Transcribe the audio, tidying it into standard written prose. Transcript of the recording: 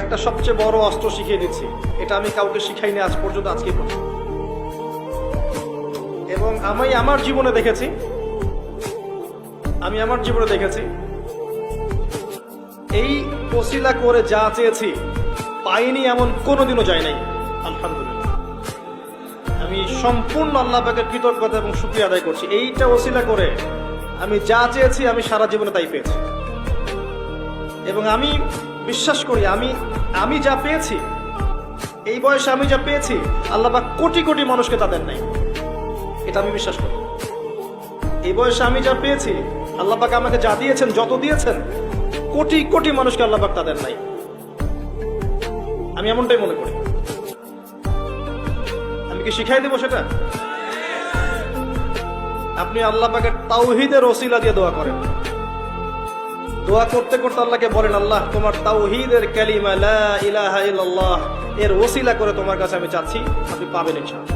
একটা সবচেয়ে বড় অস্ত্র শিখিয়ে দিচ্ছি, এটা আমি কাউকে শিখাইনি আজ পর্যন্ত, আজকে প্রথম। এবং আমি আমার জীবনে দেখেছি এই ওসিলা করে যা চেয়েছি পাইনি এমন কোনোদিনও যায় নাই। আলহামদুলিল্লাহ, আমি সম্পূর্ণ আল্লাহ পাকের কৃতজ্ঞতা এবং শুকরিয়া আদায় করছি। এইটা ওসিলা করে আমি যা চেয়েছি আমি সারা জীবনে তাই পেয়েছি। এবং আমি বিশ্বাস করি আমি যা পেয়েছি, এই বয়সে আমি যা পেয়েছি, আল্লাহ পাক কোটি কোটি মানুষকে তা দেন নাই, এটা আমি বিশ্বাস করি। এই বয়সে আমি যা পেয়েছি, আল্লাহ পাক আমাকে যা দিয়েছেন, যত দিয়েছেন, কোটি কোটি মানুষকে আল্লাহ পাক তা দেন নাই, আমি এমনটাই মনে করি। আমি কি শিখাই দেবো সেটা? আপনি আল্লাহ পাকের তাওহীদের ওসিলা দিয়ে দোয়া করেন। দোয়া করতে করতে আল্লাহকে বলেন, আল্লাহ তোমার তাওহীদের কালিমা লা ইলাহা ইল্লাল্লাহ এর ওসিলা করে তোমার কাছে আমি চাচ্ছি, আপনি পাবেন ইনশাআল্লাহ।